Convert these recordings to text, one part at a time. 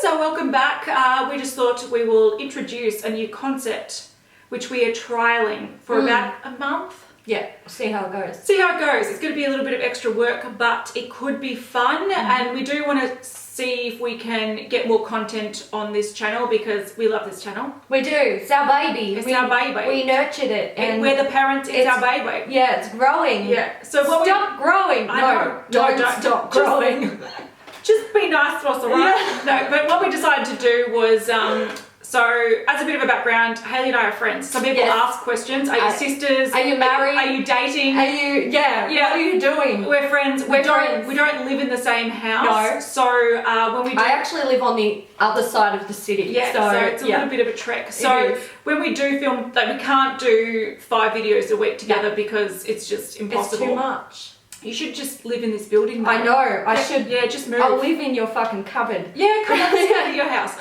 so welcome back. We just thought we will introduce a new concept which we are trialling for about a month. Yeah, see how it goes. See how it goes. It's going to be a little bit of extra work, but it could be fun, and we do want to see if we can get more content on this channel because we love this channel. We do. It's our baby. It's our baby. We nurtured it. And we're the parents. It's our baby. Yeah, it's growing. Yeah. So what Stop growing. Don't stop growing. Just be nice to us, all right? Yeah. No, but what we decided to do was, so as a bit of a background, Hailey and I are friends. Some people ask questions. Are you sisters? Are you married? Are you dating? Are you, what are you doing? We're friends. We don't live in the same house. No. So when we do... I actually live on the other side of the city. Yeah, so it's a little bit of a trek. So when we do film, like, we can't do 5 videos a week together because it's just impossible. It's too much. You should just live in this building now. I know. I should. Yeah, just move. I'll live in your fucking cupboard. Yeah, come on, let's go to your house.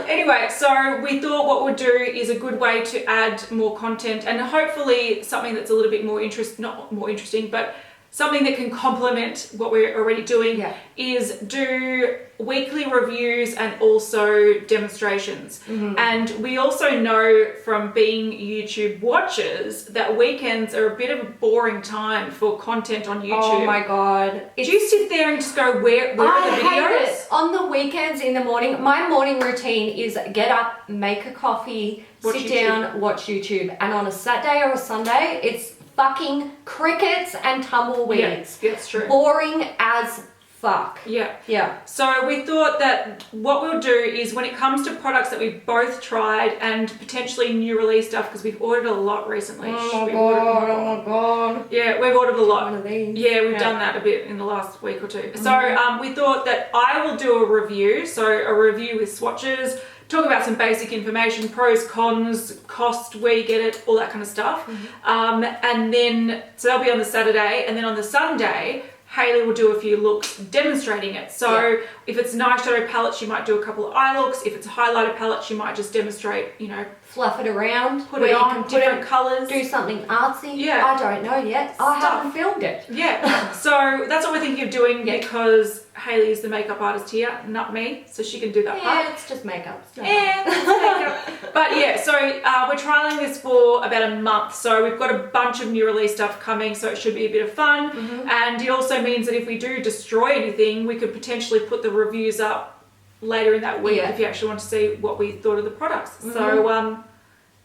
Anyway, so we thought what we'd do is a good way to add more content and hopefully something that's a little bit more not more interesting, but something that can complement what we're already doing is do weekly reviews and also demonstrations. And we also know from being YouTube watchers that weekends are a bit of a boring time for content on YouTube. Oh my God. Do you sit there and just go, where are the videos? I hate it. On the weekends in the morning, my morning routine is get up, make a coffee, sit down, watch YouTube. And on a Saturday or a Sunday, it's fucking crickets and tumbleweeds. Yeah, that's true. Boring as fuck. Yeah. Yeah. So we thought that what we'll do is when it comes to products that we've both tried and potentially new release stuff, because we've ordered a lot recently. Oh my God. Yeah, we've ordered a lot. One of these. Yeah, we've done that a bit in the last week or two. So we thought that I will do a review. So a review with swatches, talk about some basic information, pros, cons, cost, where you get it, all that kind of stuff. And then, so that'll be on the Saturday. And then on the Sunday, Hailey will do a few looks demonstrating it. So if it's an eyeshadow palette, she might do a couple of eye looks. If it's a highlighter palette, she might just demonstrate, you know, fluff it around, put it on, different colours. Do something artsy. Yeah. I don't know yet. I haven't filmed it. Yeah. So that's what we're thinking of doing because Hailey is the makeup artist here, not me. So she can do that part. Yeah, it's just makeup. But yeah, so we're trialing this for about a month. So we've got a bunch of new release stuff coming. So it should be a bit of fun. And it also means that if we do destroy anything, we could potentially put the reviews up later in that week if you actually want to see what we thought of the products. So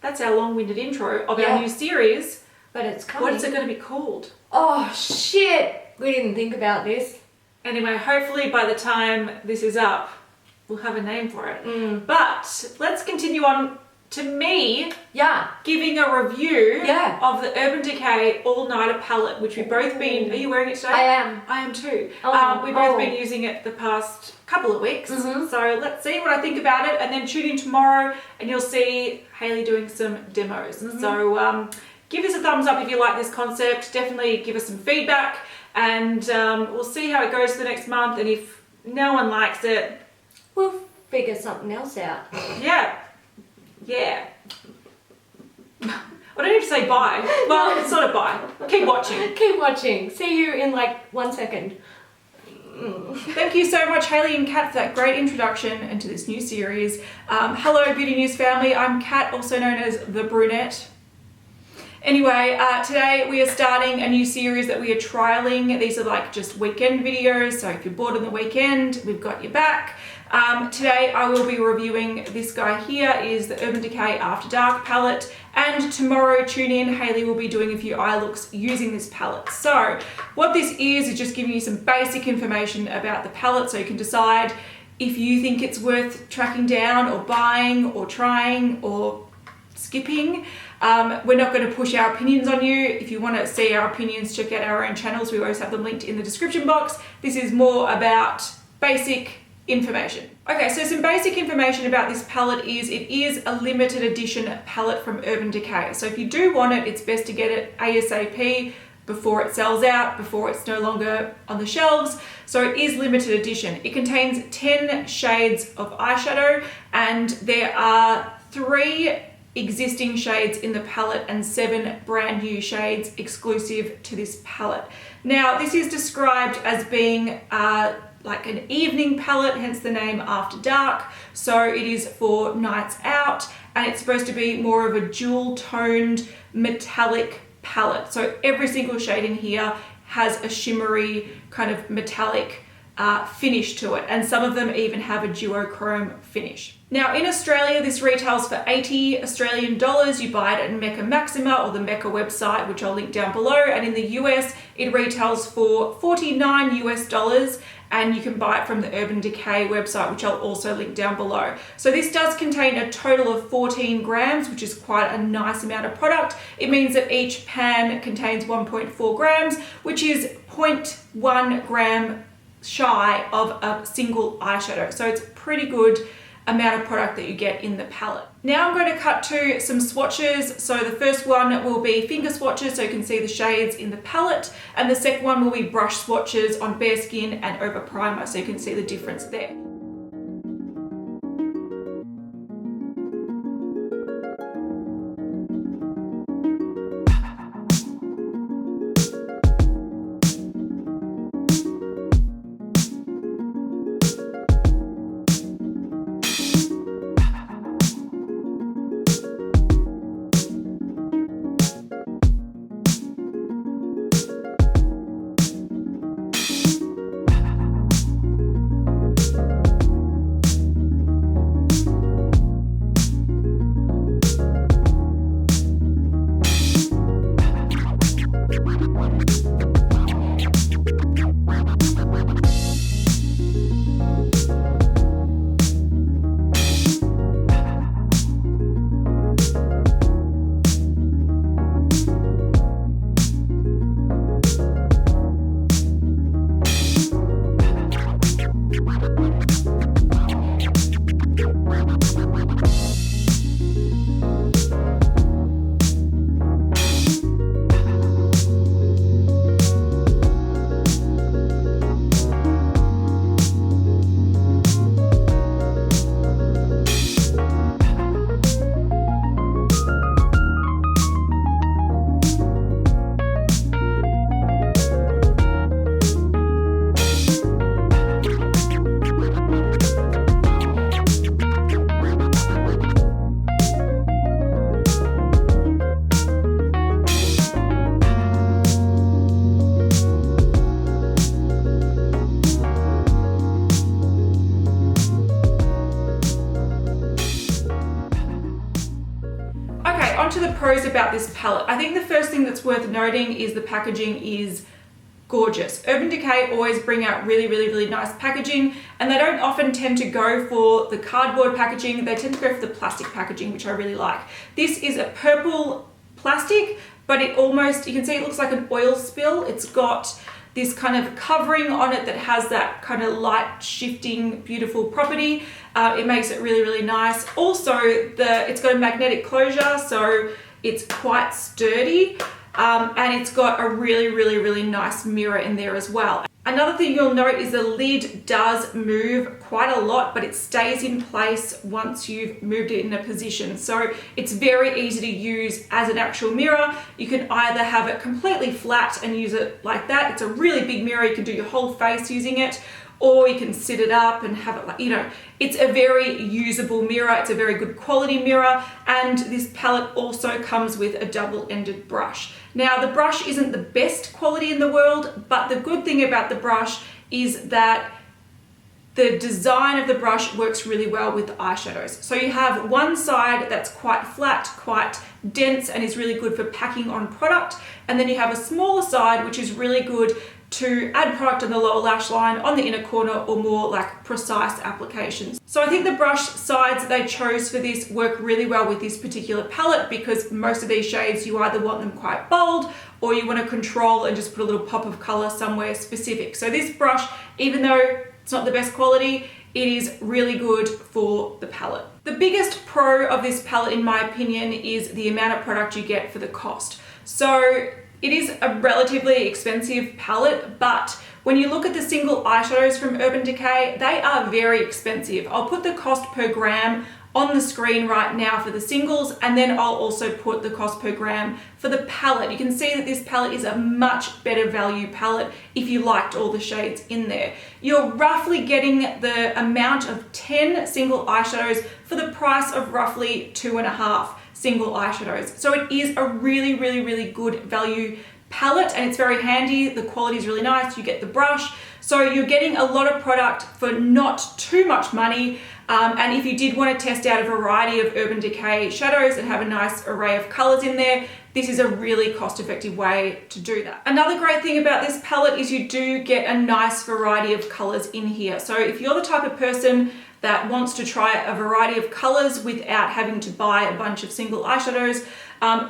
that's our long-winded intro of our new series. But it's coming. What is it going to be called? Oh shit, we didn't think about this. Anyway, hopefully by the time this is up, we'll have a name for it. But let's continue on to me giving a review of the Urban Decay All-Nighter Palette, which we've both been... Are you wearing it today? I am. I am too. We've both been using it the past couple of weeks. So let's see what I think about it, and then tune in tomorrow and you'll see Hailey doing some demos. So give us a thumbs up if you like this concept. Definitely give us some feedback, and we'll see how it goes for the next month. And if no one likes it, we'll figure something else out. Yeah. I don't need to say bye. Well, it's sort of bye. Keep watching. Keep watching. See you in like 1 second. Thank you so much, Hailey and Kat, for that great introduction into this new series. Hello, Beauty News family. I'm Kat, also known as The Brunette. Anyway, today we are starting a new series that we are trialing. These are like just weekend videos, so if you're bored on the weekend, we've got your back. Today I will be reviewing this guy here, is the Urban Decay Afterdark Palette, and tomorrow, tune in, Hailey will be doing a few eye looks using this palette. So what this is just giving you some basic information about the palette so you can decide if you think it's worth tracking down or buying or trying or skipping. We're not going to push our opinions on you. If you want to see our opinions, check out our own channels. We always have them linked in the description box. This is more about basic information. Okay, so some basic information about this palette is it is a limited edition palette from Urban Decay. So if you do want it, it's best to get it ASAP before it sells out, before it's no longer on the shelves. So it is limited edition. It contains 10 shades of eyeshadow, and there are 3 existing shades in the palette and 7 brand new shades exclusive to this palette. Now, this is described as being like an evening palette, hence the name After Dark. So it is for nights out, and it's supposed to be more of a jewel toned metallic palette. So every single shade in here has a shimmery kind of metallic finish to it, and some of them even have a duochrome finish. Now in Australia, this retails for 80 Australian dollars. You buy it at Mecca Maxima or the Mecca website, which I'll link down below. And in the US, it retails for 49 US dollars, and you can buy it from the Urban Decay website, which I'll also link down below. So this does contain a total of 14 grams, which is quite a nice amount of product. It means that each pan contains 1.4 grams, which is 0.1 gram shy of a single eyeshadow. So it's a pretty good amount of product that you get in the palette. Now I'm going to cut to some swatches. So the first one will be finger swatches, so you can see the shades in the palette, and the second one will be brush swatches on bare skin and over primer, so you can see the difference there. Onto the pros about this palette. I think the first thing that's worth noting is the packaging is gorgeous. Urban Decay always bring out really nice packaging, and they don't often tend to go for the cardboard packaging. They tend to go for the plastic packaging, which I really like. This is a purple plastic, but it almost, you can see it looks like an oil spill. It's got this kind of covering on it that has that kind of light shifting beautiful property. It makes it really nice. Also, it's got a magnetic closure, so it's quite sturdy, and it's got a really nice mirror in there as well. Another thing you'll note is the lid does move quite a lot, but it stays in place once you've moved it in a position. So it's very easy to use as an actual mirror. You can either have it completely flat and use it like that. It's a really big mirror. You can do your whole face using it, or you can sit it up and have it like, you know, it's a very usable mirror. It's a very good quality mirror. And this palette also comes with a double-ended brush. Now, the brush isn't the best quality in the world, but the good thing about the brush is that the design of the brush works really well with the eyeshadows. So you have one side that's quite flat, quite dense, and is really good for packing on product. And then you have a smaller side, which is really good to add product on the lower lash line, on the inner corner, or more like precise applications. So I think the brush sides that they chose for this work really well with this particular palette, because most of these shades you either want them quite bold or you want to control and just put a little pop of color somewhere specific. So this brush, even though it's not the best quality, it is really good for the palette. The biggest pro of this palette, in my opinion, is the amount of product you get for the cost. So it is a relatively expensive palette, but when you look at the single eyeshadows from Urban Decay, they are very expensive. I'll put the cost per gram on the screen right now for the singles, and then I'll also put the cost per gram for the palette. You can see that this palette is a much better value palette if you liked all the shades in there. You're roughly getting the amount of 10 single eyeshadows for the price of roughly 2.5 single eyeshadows. So it is a really, really, really good value palette, and it's very handy. The quality is really nice. You get the brush. So you're getting a lot of product for not too much money. And if you did want to test out a variety of Urban Decay shadows and have a nice array of colors in there, this is a really cost-effective way to do that. Another great thing about this palette is you do get a nice variety of colors in here. So if you're the type of person that wants to try a variety of colors without having to buy a bunch of single eyeshadows,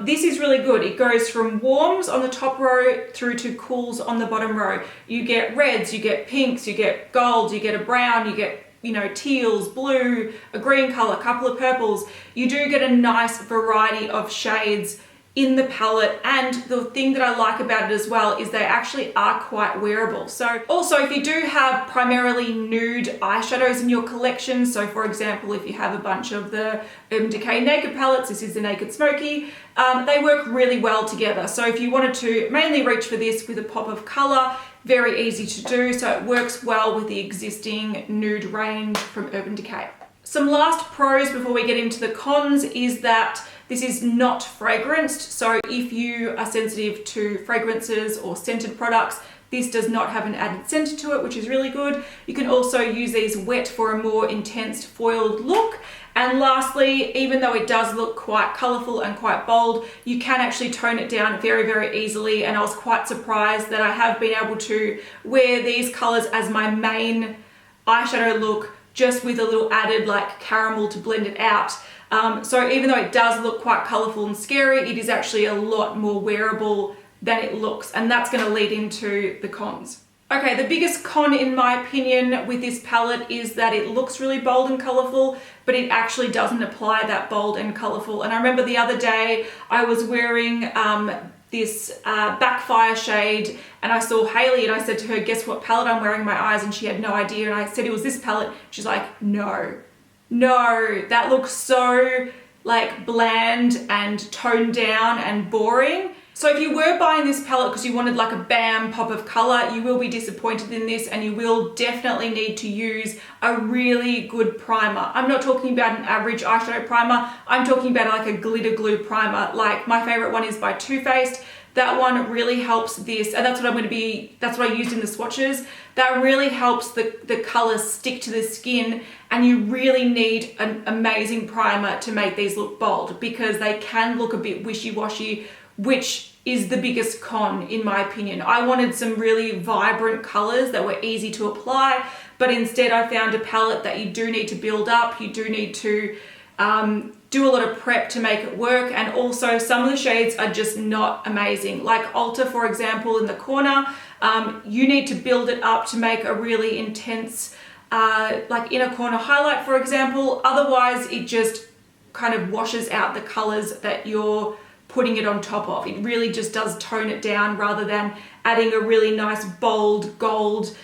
this is really good. It goes from warms on the top row through to cools on the bottom row. You get reds, you get pinks, you get golds, you get a brown, you get, you know, teals, blue, a green color, a couple of purples. You do get a nice variety of shades in the palette, and the thing that I like about it as well is they actually are quite wearable. So also, if you do have primarily nude eyeshadows in your collection, so for example, if you have a bunch of the Urban Decay Naked palettes, this is the Naked Smoky, they work really well together. So if you wanted to mainly reach for this with a pop of color, very easy to do, so it works well with the existing nude range from Urban Decay. Some last pros before we get into the cons is that this is not fragranced, so if you are sensitive to fragrances or scented products, this does not have an added scent to it, which is really good. You can also use these wet for a more intense foiled look. And lastly, even though it does look quite colourful and quite bold, you can actually tone it down very, very easily. And I was quite surprised that I have been able to wear these colours as my main eyeshadow look, just with a little added like caramel to blend it out. So even though it does look quite colourful and scary, it is actually a lot more wearable than it looks, and that's going to lead into the cons. Okay, the biggest con in my opinion with this palette is that it looks really bold and colourful, but it actually doesn't apply that bold and colourful. And I remember the other day I was wearing this Backfire shade, and I saw Hailey and I said to her, guess what palette I'm wearing in my eyes? And she had no idea, and I said it was this palette. She's like, no, that looks so like bland and toned down and boring. So if you were buying this palette because you wanted like a bam pop of color, you will be disappointed in this, and you will definitely need to use a really good primer. I'm not talking about an average eyeshadow primer. I'm talking about like a glitter glue primer. Like my favorite one is by Too Faced. That one really helps this, and that's what I used in the swatches. That really helps the colors stick to the skin, and you really need an amazing primer to make these look bold, because they can look a bit wishy-washy, which is the biggest con in my opinion. I wanted some really vibrant colors that were easy to apply, but instead I found a palette that you do need to build up, you do need to do a lot of prep to make it work, and also some of the shades are just not amazing. Like Alta, for example, in the corner, you need to build it up to make a really intense like inner corner highlight, for example. Otherwise it just kind of washes out the colors that you're putting it on top of. It really just does tone it down rather than adding a really nice bold gold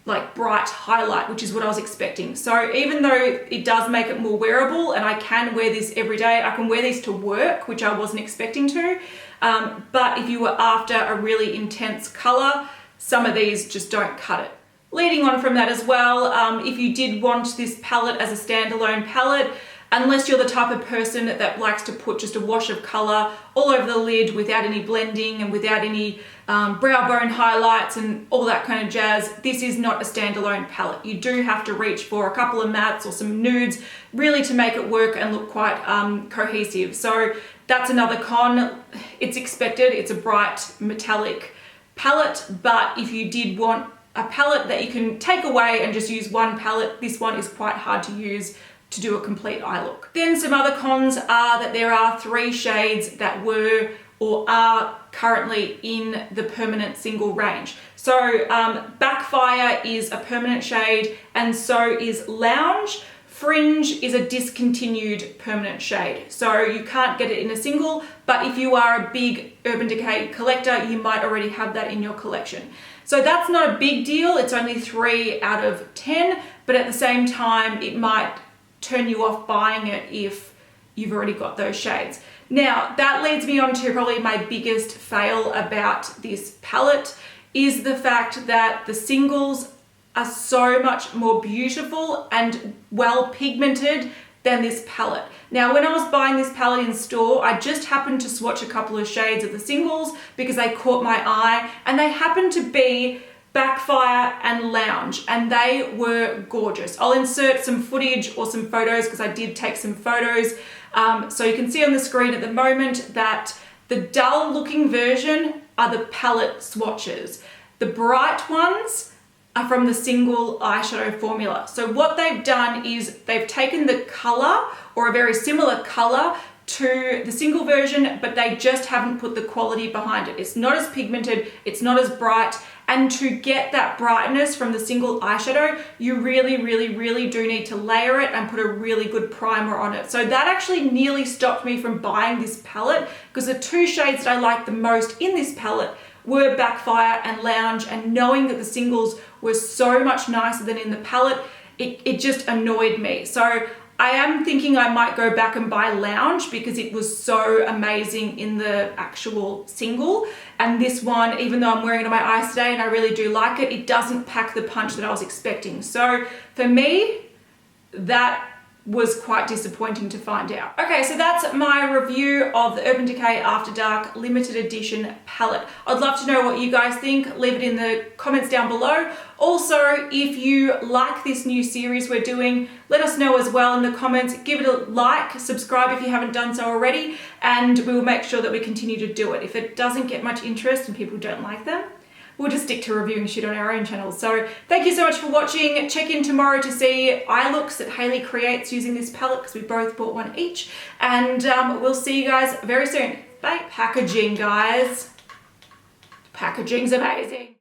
like bright highlight, which is what I was expecting. So even though it does make it more wearable and I can wear this every day, I can wear these to work, which I wasn't expecting to, but if you were after a really intense color, some of these just don't cut it. Leading on from that as well, if you did want this palette as a standalone palette, unless you're the type of person that likes to put just a wash of color all over the lid without any blending and without any brow bone highlights and all that kind of jazz, this is not a standalone palette. You do have to reach for a couple of mattes or some nudes really to make it work and look quite cohesive. So that's another con. It's expected, it's a bright metallic palette, but if you did want a palette that you can take away and just use one palette, this one is quite hard to use to do a complete eye look. Then some other cons are that there are 3 shades that were or are currently in the permanent single range. So Backfire is a permanent shade, and so is Lounge. Fringe is a discontinued permanent shade, so you can't get it in a single, but if you are a big Urban Decay collector, you might already have that in your collection. So that's not a big deal. It's only 3 out of 10, but at the same time, it might turn you off buying it if you've already got those shades. Now, that leads me on to probably my biggest fail about this palette is the fact that the singles are so much more beautiful and well pigmented than this palette. Now, when I was buying this palette in store, I just happened to swatch a couple of shades of the singles because they caught my eye, and they happened to be Backfire and Lounge, and they were gorgeous. I'll insert some footage or some photos because I did take some photos. So you can see on the screen at the moment that the dull looking version are the palette swatches. The bright ones are from the single eyeshadow formula. So what they've done is they've taken the color or a very similar color to the single version, but they just haven't put the quality behind it. It's not as pigmented, it's not as bright, and to get that brightness from the single eyeshadow, you really do need to layer it and put a really good primer on it. So that actually nearly stopped me from buying this palette because the 2 shades that I liked the most in this palette were Backfire and Lounge, and knowing that the singles were so much nicer than in the palette, it just annoyed me. So I am thinking I might go back and buy Lounge because it was so amazing in the actual single. And this one, even though I'm wearing it on my eyes today and I really do like it, it doesn't pack the punch that I was expecting. So for me, that was quite disappointing to find out. Okay, so that's my review of the Urban Decay After Dark limited edition palette. I'd love to know what you guys think. Leave it in the comments down below. Also, if you like this new series we're doing, let us know as well in the comments. Give it a like, subscribe if you haven't done so already, and we will make sure that we continue to do it. If it doesn't get much interest and people don't like them, we'll just stick to reviewing shit on our own channel. So thank you so much for watching. Check in tomorrow to see eye looks that Hailey creates using this palette because we both bought one each. And we'll see you guys very soon. Bye. Packaging, guys. Packaging's amazing.